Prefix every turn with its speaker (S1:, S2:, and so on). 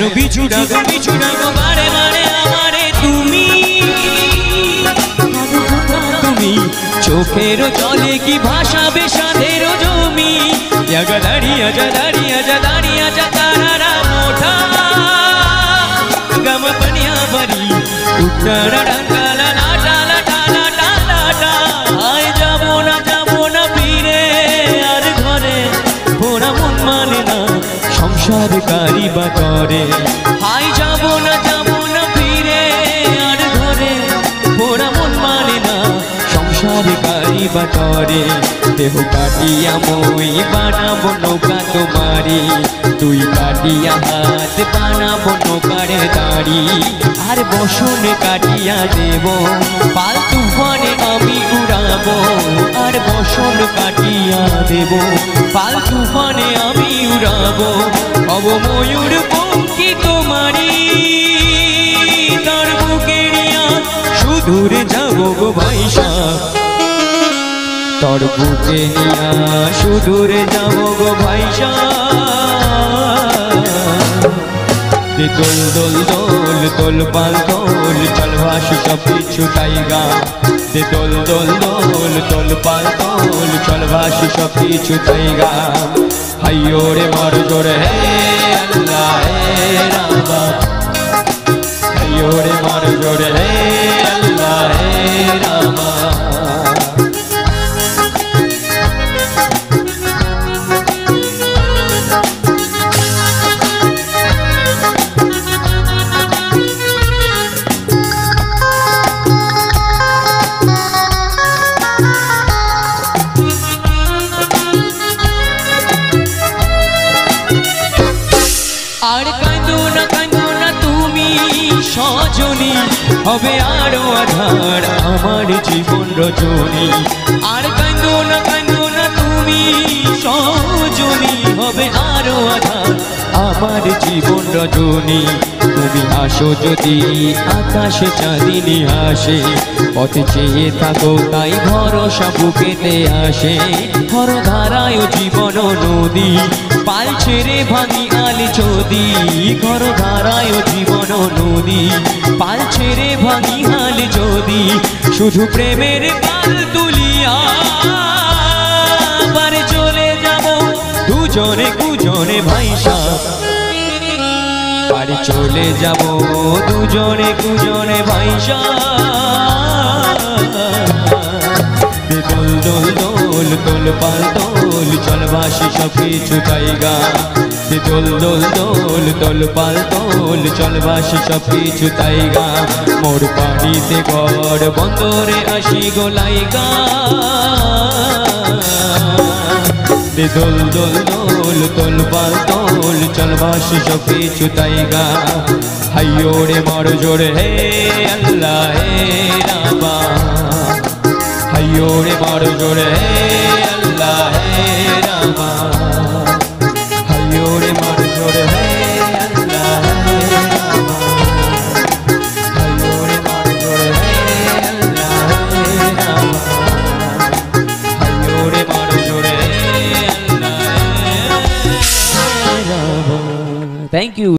S1: কেন পিছু ডাকো বারে বারে আমারে তুমি তুমি চোখের জলে কি ভাসাবে সাধের জমি জাগা দাঁড়িয়ে যা তারা মোটা গম বনিয়া বরি উত্তরা ডাঙ্গালা লাটা আয় যাবো না ফিরে আর ঘরে পোড়া মন মানে না সংসার কারি বা করে আয় যাবো না ফিরে আর ঘরে পোড়া মন মানে না সংসার কারি বা করে দেহ কাটিয়া মই বানাবো নৌকা তোমারি তুই কাটিয়া হাত বানাবো নৌকার দাড়ি আর বসন কাটিয়া দেব পাল তুফানে আমি উড়াবো আর বসন কাটিয়া দেব পাল তুফানে আমি উড়াবো হব ময়ূর পঙ্খী তোমারি তার বুকে নিয়া সুদূরে যাবো গো ভাইসা তোর বুকে নিয়া সুদূরে যাবো গো ভাইসা দোল দোল দোল দোল পাল দোল চল ভাসি সব কিছু তাইগা দোল দোল দোল দোল পাল দোল চল ভাসি সব কিছু তাইগা হাইয়ো রে মর জোরে হে আল্লাহ হে রাবা হাইয়ো রে মর জোরে হে আল্লাহ হে রাবা আর কাঁদো না তুমি সজনী হবে আরো আধার আমার জীবন রজনী আর কাঁদো না তুমি সজনী হবে আরো আধার আমার জীবন রজনী তুমি আসো যদি আকাশে চাঁদিনী আসে পথে চেয়ে থাকো তাই ভরসা বুকেতে আসে ধর ধারায় জীবন নদী পাল ছেড়ে ভাঙি আলি যদি ঘর ধারায় জীবন নদী পাল ছেড়ে ভাঙি আলি যদি শুধু প্রেমের পাল তুলিয়া বারে চলে যাব দুজনে ভাইসা বাড়ি চলে যাব দুজনে ভাইসা দোল দোল দোল দোল পাল দোল চল ভাসি সব কিছু তাইগা দোল দোল দোল দোল পাল দোল চল ভাসি সব কিছু তাইগা মোর পানিতে ঘর বন্দরে আসি গোলাইগা দোল দোল দোল দোল পাল দোল চল ভাসি সব কিছু তাইগা হাইয়ো রে মর জোরে হে আল্লাহ হে রাবা হাইয়ো রে মর জোরে হে আল্লাহ হে রাবা হাইয়ো রে মর জোরে হে আল্লাহ হে রাবা হাইয়ো রে মর জোরে হে আল্লাহ হে রাবা হাইয়ো রে মর জোরে হে আল্লাহ হে রাবা। Thank you.